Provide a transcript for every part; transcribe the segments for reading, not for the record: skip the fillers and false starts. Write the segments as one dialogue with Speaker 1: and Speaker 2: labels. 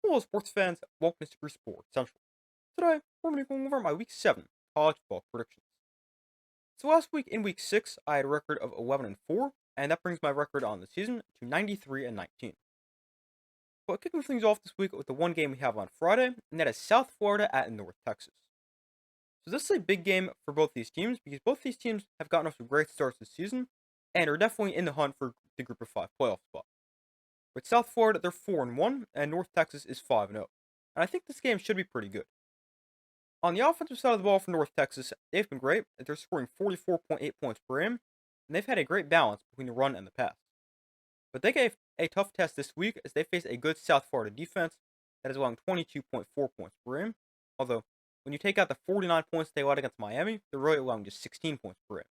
Speaker 1: Hello, sports fans. Welcome to Super Sports Central. Today, we're going to be going over my Week 7 college football predictions. So last week, in Week 6, I had a record of 11-4, and that brings my record on the season to 93-19. But kicking things off this week with the one game we have on Friday, and that is South Florida at North Texas. So this is a big game for both these teams because both these teams have gotten off to great starts this season and are definitely in the hunt for the Group of 5 playoff spot. With South Florida, they're 4-1, and North Texas is 5-0. And I think this game should be pretty good. On the offensive side of the ball for North Texas, they've been great. They're scoring 44.8 points per game, and they've had a great balance between the run and the pass. But they gave a tough test this week as they face a good South Florida defense that is allowing 22.4 points per game. Although, when you take out the 49 points they allowed against Miami, they're really allowing just 16 points per game.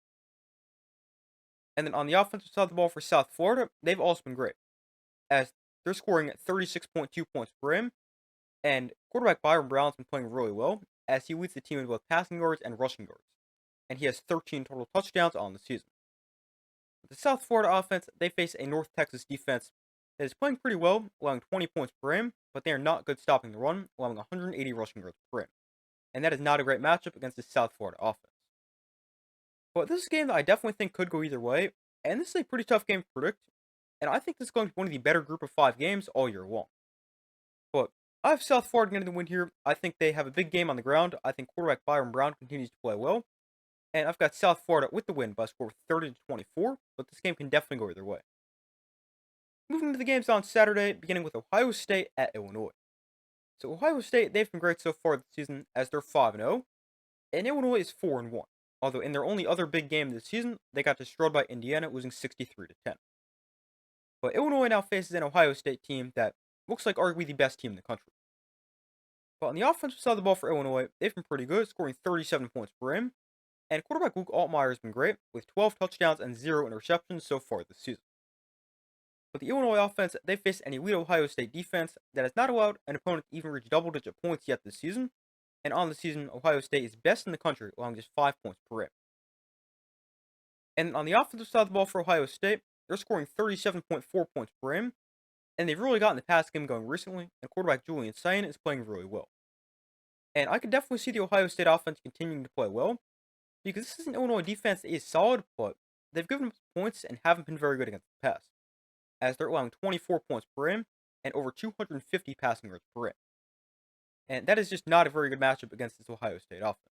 Speaker 1: And then on the offensive side of the ball for South Florida, they've also been great, as they're scoring 36.2 points per game, and quarterback Byron Brown's been playing really well, as he leads the team in both passing yards and rushing yards, and he has 13 total touchdowns on the season. With the South Florida offense, they face a North Texas defense that is playing pretty well, allowing 20 points per game, but they are not good stopping the run, allowing 180 rushing yards per game. And that is not a great matchup against the South Florida offense. But this is a game that I definitely think could go either way, and this is a pretty tough game to predict, and I think this is going to be one of the better Group of 5 games all year long. But I have South Florida getting the win here. I think they have a big game on the ground. I think quarterback Byron Brown continues to play well. And I've got South Florida with the win by a score of 30-24, but this game can definitely go either way. Moving to the games on Saturday, beginning with Ohio State at Illinois. So Ohio State, they've been great so far this season as they're 5-0, and Illinois is 4-1. Although in their only other big game this season, they got destroyed by Indiana, losing 63-10. But Illinois now faces an Ohio State team that looks like arguably the best team in the country. But on the offensive side of the ball for Illinois, they've been pretty good, scoring 37 points per game. And quarterback Luke Altmaier has been great, with 12 touchdowns and 0 interceptions so far this season. But the Illinois offense, they face an elite Ohio State defense that has not allowed an opponent to even reach double-digit points yet this season. And on the season, Ohio State is best in the country, allowing just 5 points per game. And on the offensive side of the ball for Ohio State, they're scoring 37.4 points per game, and they've really gotten the pass game going recently, and quarterback Julian Sayin is playing really well. And I can definitely see the Ohio State offense continuing to play well, because this is an Illinois defense that is solid, but they've given up points and haven't been very good against the pass, as they're allowing 24 points per game and over 250 passing yards per game. And that is just not a very good matchup against this Ohio State offense.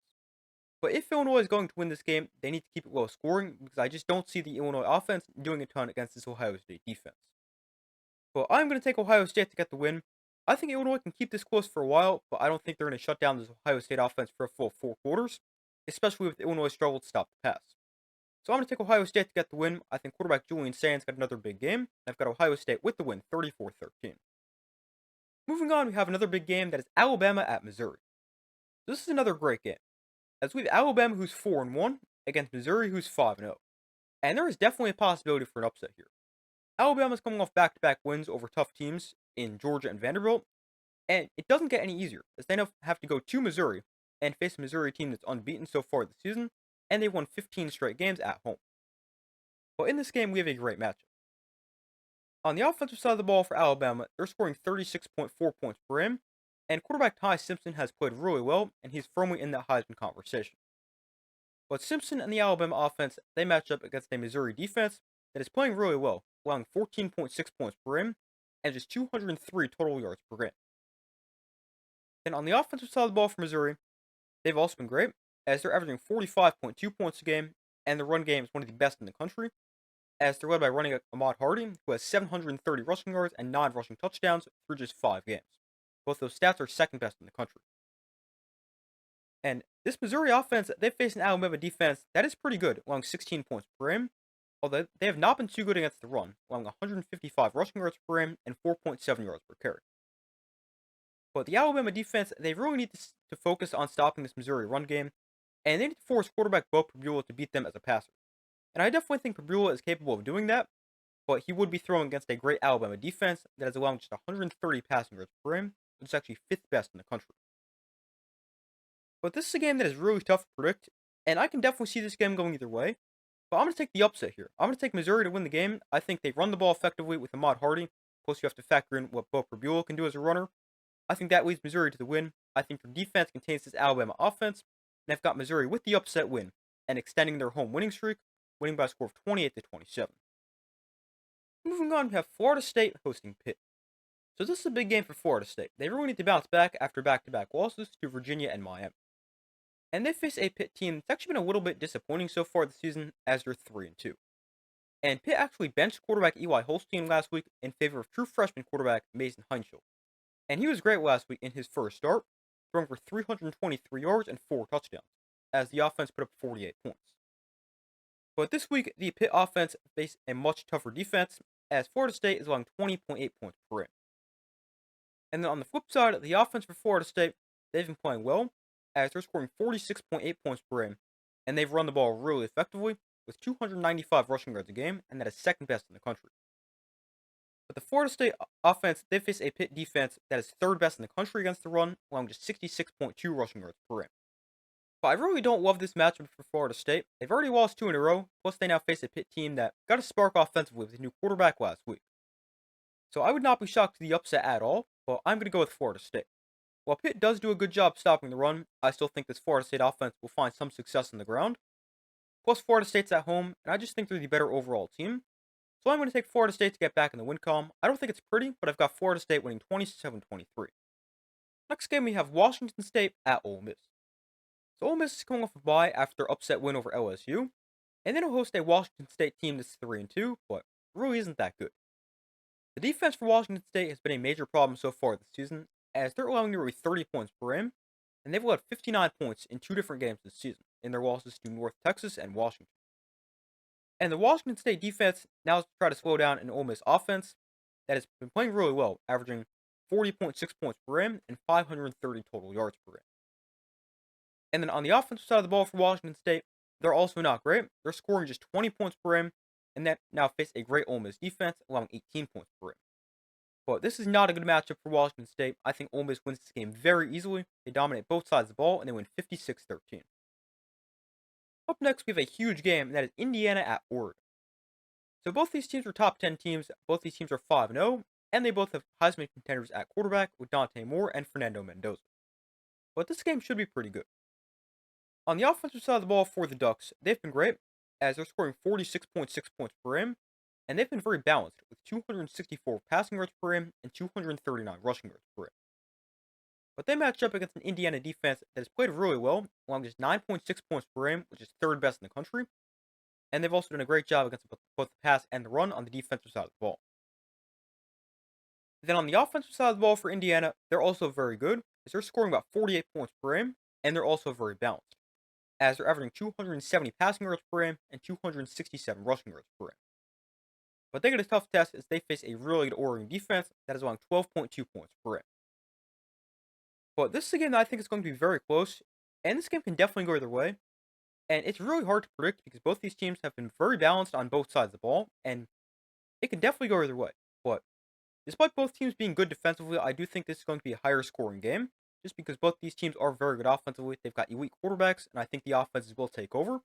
Speaker 1: But if Illinois is going to win this game, they need to keep it low scoring, because I just don't see the Illinois offense doing a ton against this Ohio State defense. But I'm going to take Ohio State to get the win. I think Illinois can keep this close for a while, but I don't think they're going to shut down this Ohio State offense for a full 4 quarters, especially with Illinois' struggle to stop the pass. So I'm going to take Ohio State to get the win. I think quarterback Julian Sainz got another big game. I've got Ohio State with the win, 34-13. Moving on, we have another big game that is Alabama at Missouri. This is another great game, as we have Alabama who's 4-1 against Missouri who's 5-0. And there is definitely a possibility for an upset here. Alabama's coming off back-to-back wins over tough teams in Georgia and Vanderbilt, and it doesn't get any easier, as they now have to go to Missouri and face a Missouri team that's unbeaten so far this season, and they've won 15 straight games at home. But in this game, we have a great matchup. On the offensive side of the ball for Alabama, they're scoring 36.4 points per game, and quarterback Ty Simpson has played really well, and he's firmly in that Heisman conversation. But Simpson and the Alabama offense, they match up against a Missouri defense that is playing really well, allowing 14.6 points per game and just 203 total yards per game. Then on the offensive side of the ball for Missouri, they've also been great, as they're averaging 45.2 points a game, and the run game is one of the best in the country, as they're led by running Ahmad Hardy, who has 730 rushing yards and 9 rushing touchdowns through just 5 games. Both those stats are second best in the country. And this Missouri offense, they face an Alabama defense that is pretty good, allowing 16 points per game, although they have not been too good against the run, allowing 155 rushing yards per game and 4.7 yards per carry. But the Alabama defense, they really need to focus on stopping this Missouri run game, and they need to force quarterback Bo Pribula to beat them as a passer. And I definitely think Pribula is capable of doing that, but he would be throwing against a great Alabama defense that is allowing just 130 passing yards per game, which is actually 5th best in the country. But this is a game that is really tough to predict, and I can definitely see this game going either way. But I'm going to take the upset here. I'm going to take Missouri to win the game. I think they run the ball effectively with Ahmad Hardy. Plus, you have to factor in what Bo Pribula can do as a runner. I think that leads Missouri to the win. I think their defense contains this Alabama offense, and I've got Missouri with the upset win and extending their home winning streak, winning by a score of 28-27. Moving on, we have Florida State hosting Pitt. So this is a big game for Florida State. They really need to bounce back after back-to-back losses to Virginia and Miami. And they face a Pitt team that's actually been a little bit disappointing so far this season, as they're 3-2. And Pitt actually benched quarterback Eli Holstein last week in favor of true freshman quarterback Mason Heinschel. And he was great last week in his first start, throwing for 323 yards and 4 touchdowns, as the offense put up 48 points. But this week, the Pitt offense faced a much tougher defense, as Florida State is allowing 20.8 points per game. And then on the flip side, the offense for Florida State, they've been playing well, as they're scoring 46.8 points per game, and they've run the ball really effectively, with 295 rushing yards a game, and that is second best in the country. But the Florida State offense, they face a Pitt defense that is third best in the country against the run, allowing just 66.2 rushing yards per game. But I really don't love this matchup for Florida State. They've already lost 2 in a row, plus they now face a Pitt team that got a spark offensively with a new quarterback last week. So I would not be shocked to the upset at all, but I'm going to go with Florida State. While Pitt does do a good job stopping the run, I still think this Florida State offense will find some success on the ground. Plus, Florida State's at home, and I just think they're the better overall team. So I'm going to take Florida State to get back in the win column. I don't think it's pretty, but I've got Florida State winning 27-23. Next game, we have Washington State at Ole Miss. So Ole Miss is coming off a bye after their upset win over LSU, and then will host a Washington State team that's 3-2, but really isn't that good. The defense for Washington State has been a major problem so far this season, as they're allowing nearly 30 points per game, and they've allowed 59 points in 2 different games this season, in their losses to North Texas and Washington. And the Washington State defense now has to try to slow down an Ole Miss offense that has been playing really well, averaging 40.6 points per game and 530 total yards per game. And then on the offensive side of the ball for Washington State, they're also not great. They're scoring just 20 points per game, and that now face a great Ole Miss defense, allowing 18 points per game. But this is not a good matchup for Washington State. I think Ole Miss wins this game very easily. They dominate both sides of the ball, and they win 56-13. Up next, we have a huge game, and that is Indiana at Oregon. So both these teams are top 10 teams. Both these teams are 5-0, and they both have Heisman contenders at quarterback with Dante Moore and Fernando Mendoza. But this game should be pretty good. On the offensive side of the ball for the Ducks, they've been great, as they're scoring 46.6 points per game, and they've been very balanced, with 264 passing yards per game and 239 rushing yards per game. But they match up against an Indiana defense that has played really well, allowing just 9.6 points per game, which is third best in the country, and they've also done a great job against both the pass and the run on the defensive side of the ball. Then on the offensive side of the ball for Indiana, they're also very good, as they're scoring about 48 points per game, and they're also very balanced, as they're averaging 270 passing yards per game and 267 rushing yards per game. But they get a tough test as they face a really good Oregon defense that is allowing 12.2 points per game. But this is a game that I think is going to be very close, and this game can definitely go either way. And it's really hard to predict because both these teams have been very balanced on both sides of the ball, and it can definitely go either way. But despite both teams being good defensively, I do think this is going to be a higher scoring game, just because both these teams are very good offensively. They've got elite quarterbacks, and I think the offenses will take over.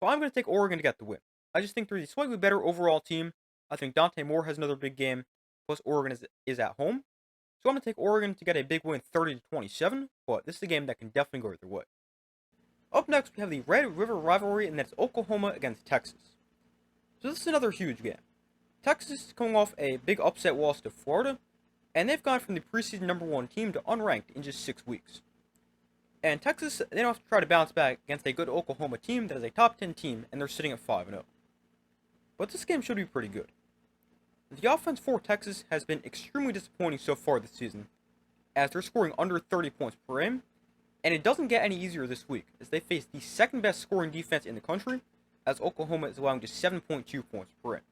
Speaker 1: But I'm going to take Oregon to get the win. I just think they're the slightly better overall team. I think Dante Moore has another big game, plus Oregon is at home. So I'm going to take Oregon to get a big win 30-27, but this is a game that can definitely go either way. Up next, we have the Red River rivalry, and that's Oklahoma against Texas. So this is another huge game. Texas is coming off a big upset loss to Florida, and they've gone from the preseason #1 team to unranked in just 6 weeks. And Texas, they don't have to try to bounce back against a good Oklahoma team that is a top 10 team, and they're sitting at 5-0. But this game should be pretty good. The offense for Texas has been extremely disappointing so far this season, as they're scoring under 30 points per game, and it doesn't get any easier this week, as they face the second best scoring defense in the country, as Oklahoma is allowing just 7.2 points per game.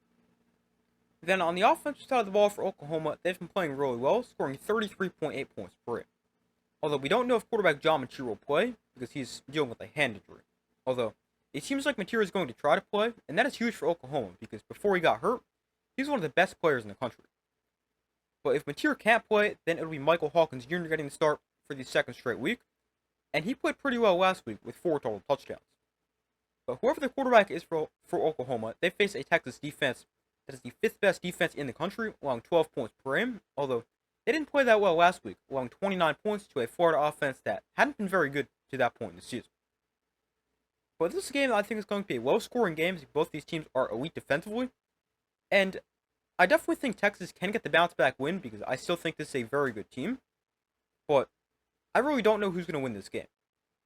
Speaker 1: Then on the offensive side of the ball for Oklahoma, they've been playing really well, scoring 33.8 points per game. Although we don't know if quarterback John Mateer will play, because he's dealing with a hand injury. Although, it seems like Mateer is going to try to play, and that is huge for Oklahoma, because before he got hurt, he's one of the best players in the country. But if Mateer can't play, then it'll be Michael Hawkins Jr. getting the start for the second straight week, and he played pretty well last week with 4 total touchdowns. But whoever the quarterback is for Oklahoma, they face a Texas defense that is the 5th best defense in the country, allowing 12 points per game, although they didn't play that well last week, allowing 29 points to a Florida offense that hadn't been very good to that point in the season. But this game, I think, is going to be a low-scoring game, as both these teams are elite defensively. And I definitely think Texas can get the bounce-back win, because I still think this is a very good team. But I really don't know who's going to win this game.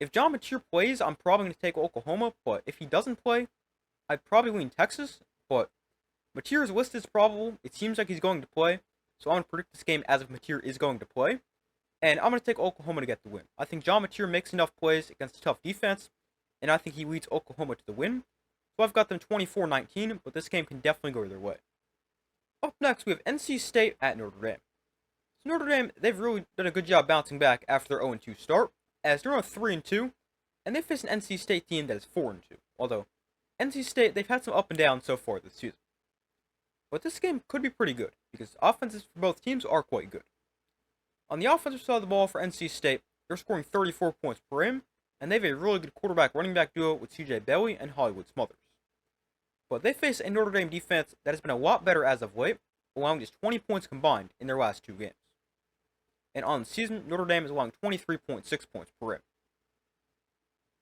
Speaker 1: If John Mateer plays, I'm probably going to take Oklahoma, but if he doesn't play, I'd probably lean Texas. But Mateer is listed as probable. It seems like he's going to play, so I'm going to predict this game as if Mateer is going to play. And I'm going to take Oklahoma to get the win. I think John Mateer makes enough plays against a tough defense, and I think he leads Oklahoma to the win. So I've got them 24-19, but this game can definitely go their way. Up next, we have NC State at Notre Dame. So Notre Dame, they've really done a good job bouncing back after their 0-2 start, as they're on 3-2, and they face an NC State team that is 4-2. Although, NC State, they've had some up and down so far this season. But this game could be pretty good, because offenses for both teams are quite good. On the offensive side of the ball for NC State, they're scoring 34 points per game, and they have a really good quarterback-running back duo with CJ Bailey and Hollywood Smothers. But they face a Notre Dame defense that has been a lot better as of late, allowing just 20 points combined in their last two games. And on the season, Notre Dame is allowing 23.6 points per game.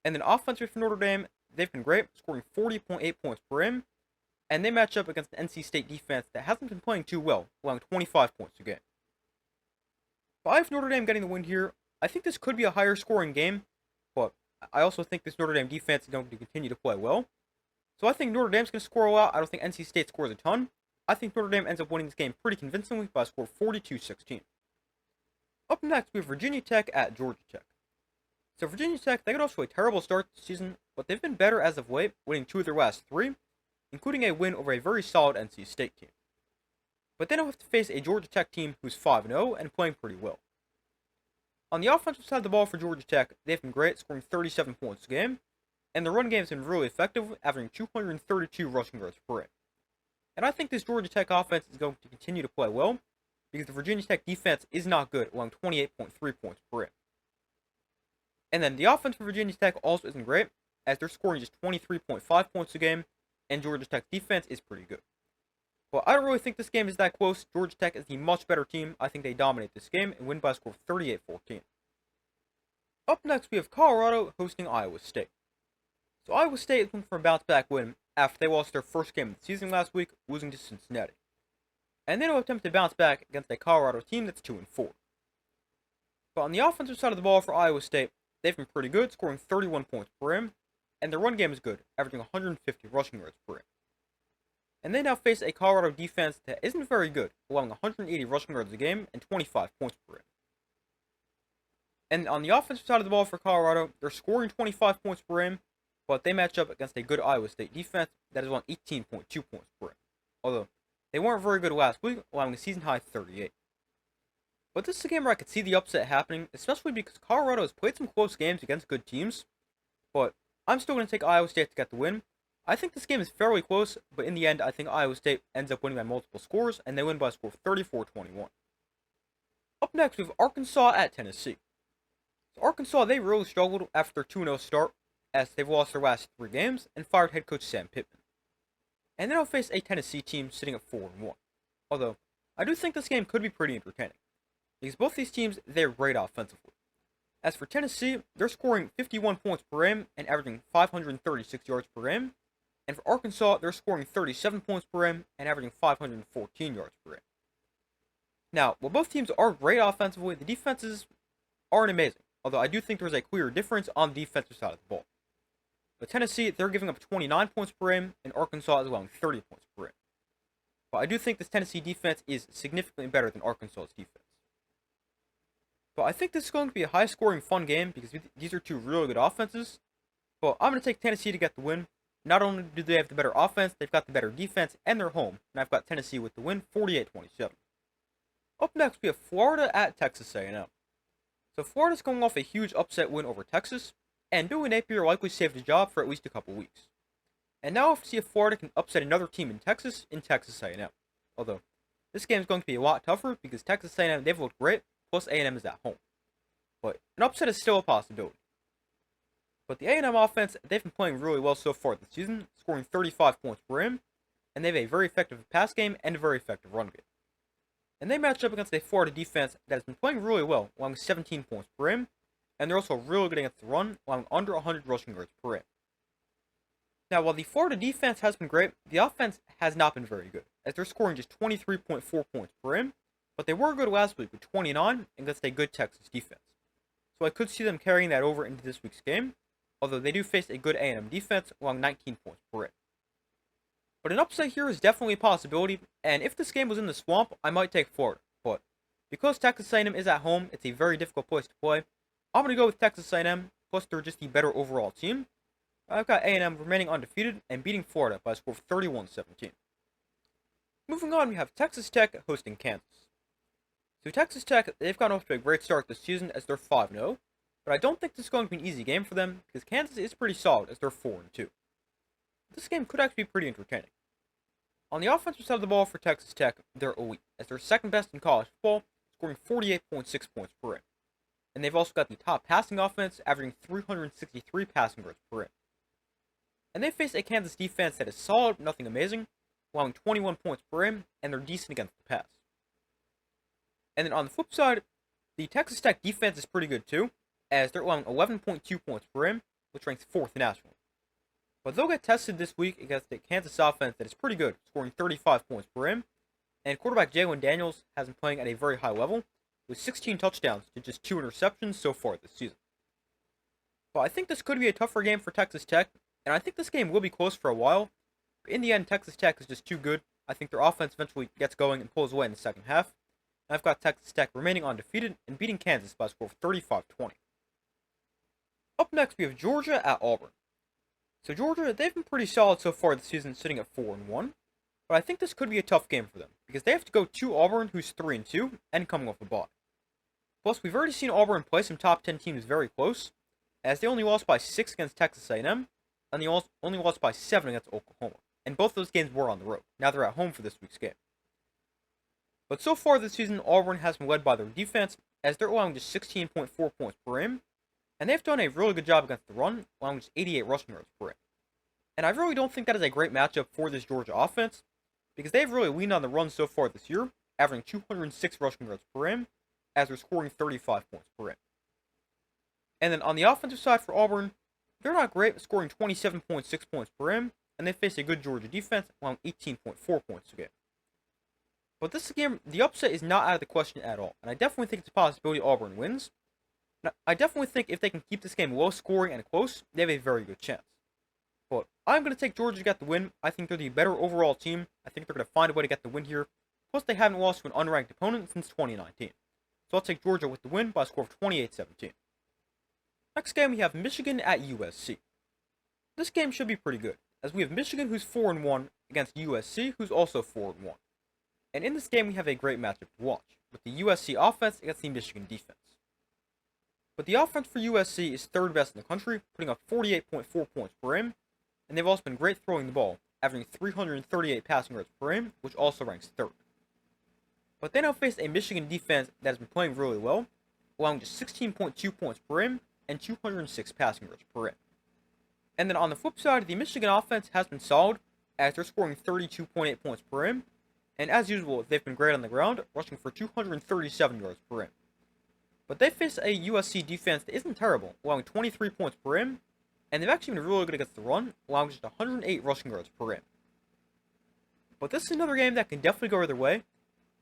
Speaker 1: And then offensively for Notre Dame, they've been great, scoring 40.8 points per game, and they match up against an NC State defense that hasn't been playing too well, allowing 25 points a game. But I have Notre Dame getting the win here. I think this could be a higher scoring game, but I also think this Notre Dame defense is going to continue to play well. So I think Notre Dame's going to score a lot. I don't think NC State scores a ton. I think Notre Dame ends up winning this game pretty convincingly by a score of 42-16. Up next, we have Virginia Tech at Georgia Tech. So Virginia Tech, they got off to a terrible start this season, but they've been better as of late, winning 2 of their last 3, including a win over a very solid NC State team. But then they'll have to face a Georgia Tech team who's 5-0 and playing pretty well. On the offensive side of the ball for Georgia Tech, they've been great, scoring 37 points a game, and the run game has been really effective, averaging 232 rushing yards per game. And I think this Georgia Tech offense is going to continue to play well, because the Virginia Tech defense is not good, allowing 28.3 points per game. And then the offense for Virginia Tech also isn't great, as they're scoring just 23.5 points a game, and Georgia Tech's defense is pretty good. Well, I don't really think this game is that close. Georgia Tech is the much better team. I think they dominate this game and win by a score of 38-14. Up next, we have Colorado hosting Iowa State. So Iowa State is looking for a bounce-back win after they lost their first game of the season last week, losing to Cincinnati. And then will attempt to bounce back against a Colorado team that's 2-4. But on the offensive side of the ball for Iowa State, they've been pretty good, scoring 31 points per game, and their run game is good, averaging 150 rushing yards per game. And they now face a Colorado defense that isn't very good, allowing 180 rushing yards a game and 25 points per game. And on the offensive side of the ball for Colorado, they're scoring 25 points per game, but they match up against a good Iowa State defense that is allowing 18.2 points per game. Although, they weren't very good last week, allowing a season-high 38. But this is a game where I could see the upset happening, especially because Colorado has played some close games against good teams, but I'm still going to take Iowa State to get the win. I think this game is fairly close, but in the end, I think Iowa State ends up winning by multiple scores, and they win by a score of 34-21. Up next, we have Arkansas at Tennessee. So Arkansas, they really struggled after their 2-0 start, as they've lost their last 3 games, and fired head coach Sam Pittman. And then they'll face a Tennessee team sitting at 4-1. Although, I do think this game could be pretty entertaining, because both these teams, they're great offensively. As for Tennessee, they're scoring 51 points per game and averaging 536 yards per game. And for Arkansas, they're scoring 37 points per game and averaging 514 yards per game. Now, while both teams are great offensively, the defenses aren't amazing. Although I do think there's a clear difference on the defensive side of the ball. But Tennessee, they're giving up 29 points per game, and Arkansas is allowing 30 points per game. But I do think this Tennessee defense is significantly better than Arkansas's defense. But I think this is going to be a high-scoring, fun game, because these are two really good offenses. But I'm going to take Tennessee to get the win. Not only do they have the better offense, they've got the better defense, and they're home. And I've got Tennessee with the win, 48-27. Up next, we have Florida at Texas A&M. So Florida's coming off a huge upset win over Texas, and Billy Napier likely saved his job for at least a couple weeks. And now we'll have to see if Florida can upset another team in Texas A&M. Although, this game is going to be a lot tougher, because Texas A&M, they've looked great, plus A&M is at home. But an upset is still a possibility. But the A&M offense, they've been playing really well so far this season, scoring 35 points per game, and they have a very effective pass game and a very effective run game. and they match up against a Florida defense that has been playing really well, allowing 17 points per game, and they're also really good against the run, allowing under 100 rushing yards per game. Now, while the Florida defense has been great, the offense has not been very good, as they're scoring just 23.4 points per game, but they were good last week with 29 against a good Texas defense. So I could see them carrying that over into this week's game, although they do face a good A&M defense, allowing 19 points per game. But an upset here is definitely a possibility, and if this game was in the swamp, I might take Florida. But because Texas A&M is at home, it's a very difficult place to play. I'm going to go with Texas A&M, plus they're just the better overall team. I've got A&M remaining undefeated and beating Florida by a score of 31-17. Moving on, we have Texas Tech hosting Kansas. So Texas Tech, they've gotten off to a great start this season as they're 5-0, but I don't think this is going to be an easy game for them because Kansas is pretty solid as they're 4-2. This game could actually be pretty entertaining. On the offensive side of the ball for Texas Tech, they're elite, as they're second best in college football, scoring 48.6 points per game. And they've also got the top passing offense, averaging 363 passing yards per game. And they face a Kansas defense that is solid, nothing amazing, allowing 21 points per game, and they're decent against the pass. And then on the flip side, the Texas Tech defense is pretty good too, as they're allowing 11.2 points per game, which ranks 4th nationally. But they'll get tested this week against a Kansas offense that is pretty good, scoring 35 points per game, and quarterback Jalen Daniels has been playing at a very high level, with 16 touchdowns to just 2 interceptions so far this season. But I think this could be a tougher game for Texas Tech, and I think this game will be close for a while. But in the end, Texas Tech is just too good. I think their offense eventually gets going and pulls away in the second half. And I've got Texas Tech remaining undefeated and beating Kansas by a score of 35-20. Up next, we have Georgia at Auburn. So Georgia, they've been pretty solid so far this season, sitting at 4-1. But I think this could be a tough game for them, because they have to go to Auburn, who's 3-2, and coming off a bye. Plus, we've already seen Auburn play some top 10 teams very close, as they only lost by 6 against Texas A&M, and they only lost by 7 against Oklahoma. And both those games were on the road. Now they're at home for this week's game. But so far this season, Auburn has been led by their defense, as they're allowing just 16.4 points per game, and they've done a really good job against the run, allowing just 88 rushing yards per game. And I really don't think that is a great matchup for this Georgia offense, because they've really leaned on the run so far this year, averaging 206 rushing yards per game, as they're scoring 35 points per game. And then on the offensive side for Auburn, they're not great, scoring 27.6 points per game, and they face a good Georgia defense, allowing 18.4 points a game. But this game, the upset is not out of the question at all, and I definitely think it's a possibility Auburn wins. Now, I definitely think if they can keep this game low scoring and close, they have a very good chance. But I'm going to take Georgia to get the win. I think they're the better overall team. I think they're going to find a way to get the win here. Plus, they haven't lost to an unranked opponent since 2019. So I'll take Georgia with the win by a score of 28-17. Next game, we have Michigan at USC. This game should be pretty good, as we have Michigan, who's 4-1, against USC, who's also 4-1. And in this game, we have a great matchup to watch, with the USC offense against the Michigan defense. But the offense for USC is 3rd best in the country, putting up 48.4 points per game, and they've also been great throwing the ball, averaging 338 passing yards per game, which also ranks 3rd. But they now face a Michigan defense that has been playing really well, allowing just 16.2 points per game and 206 passing yards per game. And then on the flip side, the Michigan offense has been solid, as they're scoring 32.8 points per game, and as usual, they've been great on the ground, rushing for 237 yards per game. But they face a USC defense that isn't terrible, allowing 23 points per game, and they've actually been really good against the run, allowing just 108 rushing yards per game. But this is another game that can definitely go either way,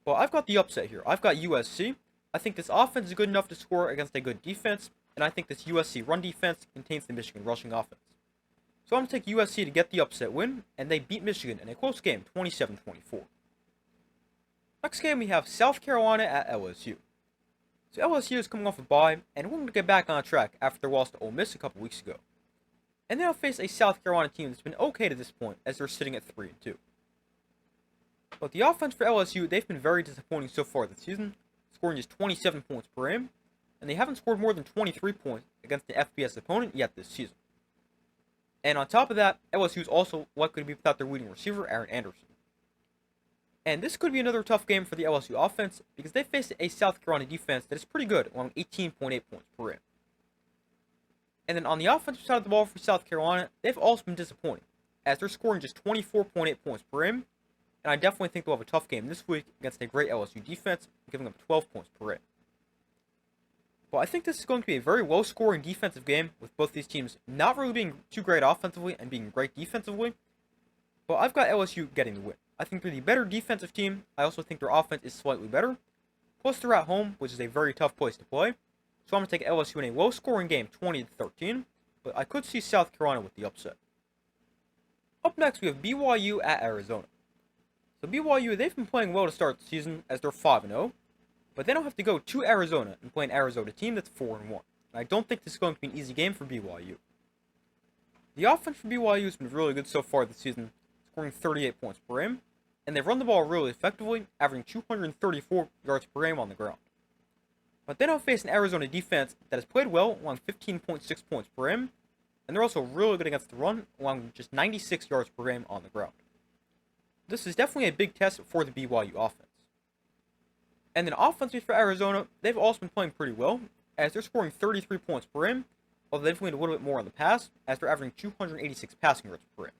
Speaker 1: but I've got the upset here. I've got USC. I think this offense is good enough to score against a good defense, and I think this USC run defense contains the Michigan rushing offense. So I'm going to take USC to get the upset win, and they beat Michigan in a close game, 27-24. Next game, we have South Carolina at LSU. So LSU is coming off a bye, and wanting to get back on track after their loss to Ole Miss a couple weeks ago. And they'll face a South Carolina team that's been okay to this point, as they're sitting at 3-2. But the offense for LSU, they've been very disappointing so far this season, scoring just 27 points per game, and they haven't scored more than 23 points against an FBS opponent yet this season. And on top of that, LSU is also likely to be without their leading receiver, Aaron Anderson. And this could be another tough game for the LSU offense, because they face a South Carolina defense that is pretty good, allowing 18.8 points per game. And then on the offensive side of the ball for South Carolina, they've also been disappointing, as they're scoring just 24.8 points per game, and and I definitely think they'll have a tough game this week against a great LSU defense, giving up 12 points per game. But I think this is going to be a very low-scoring defensive game, with both these teams not really being too great offensively and being great defensively. But I've got LSU getting the win. I think they're the better defensive team. I also think their offense is slightly better. Plus, they're at home, which is a very tough place to play. So I'm going to take LSU in a low-scoring game, 20-13. But I could see South Carolina with the upset. Up next, we have BYU at Arizona. So BYU, they've been playing well to start the season, as they're 5-0. But they don't have to go to Arizona and play an Arizona team that's 4-1. And I don't think this is going to be an easy game for BYU. The offense for BYU has been really good so far this season, scoring 38 points per game, and they've run the ball really effectively, averaging 234 yards per game on the ground. But they don't face an Arizona defense that has played well, allowing 15.6 points per game, and they're also really good against the run, allowing just 96 yards per game on the ground. This is definitely a big test for the BYU offense. And then offensively for Arizona, they've also been playing pretty well, as they're scoring 33 points per game, although they've leaned a little bit more on the pass, as they're averaging 286 passing yards per game.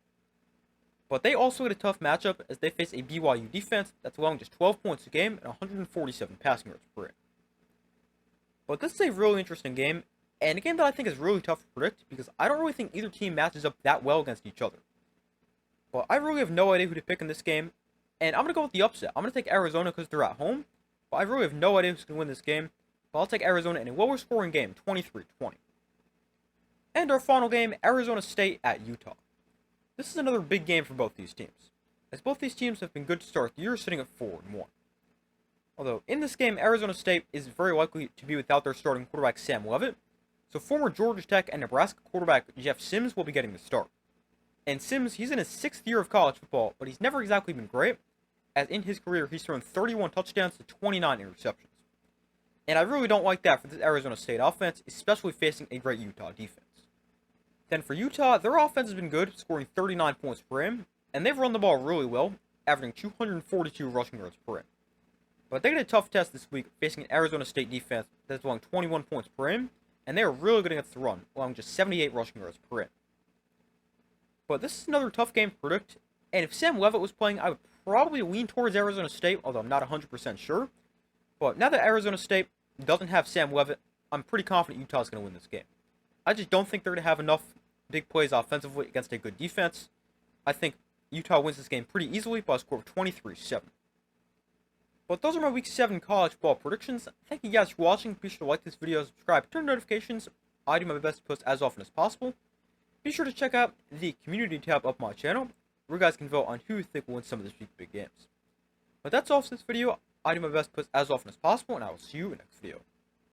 Speaker 1: But they also had a tough matchup, as they face a BYU defense that's allowing just 12 points a game and 147 passing yards per game. But this is a really interesting game, and a game that I think is really tough to predict, because I don't really think either team matches up that well against each other. But I really have no idea who to pick in this game, and I'm going to go with the upset. I'm going to take Arizona because they're at home. But I really have no idea who's going to win this game. But I'll take Arizona in a lower scoring game, 23-20. And our final game, Arizona State at Utah. This is another big game for both these teams, as both these teams have been good to start the year, sitting at 4-1. Although, in this game, Arizona State is very likely to be without their starting quarterback, Sam Leavitt. So former Georgia Tech and Nebraska quarterback Jeff Sims will be getting the start. And Sims, he's in his 6th year of college football, but he's never exactly been great, as in his career, he's thrown 31 touchdowns to 29 interceptions. And I really don't like that for this Arizona State offense, especially facing a great Utah defense. Then for Utah, their offense has been good, scoring 39 points per game, and they've run the ball really well, averaging 242 rushing yards per game. But they get a tough test this week, facing an Arizona State defense that's allowing 21 points per game, and they are really good against the run, allowing just 78 rushing yards per game. But this is another tough game to predict, and if Sam Leavitt was playing, I would probably lean towards Arizona State, although I'm not 100% sure. But now that Arizona State doesn't have Sam Leavitt, I'm pretty confident Utah's going to win this game. I just don't think they're going to have enough big plays offensively against a good defense. I think Utah wins this game pretty easily by a score of 23-7. But those are my Week 7 college football predictions. Thank you guys for watching. Be sure to like this video, subscribe, turn notifications. I do my best to post as often as possible. Be sure to check out the community tab of my channel, where you guys can vote on who you think will win some of this week's big games. But that's all for this video. I do my best to post as often as possible, and I will see you in the next video.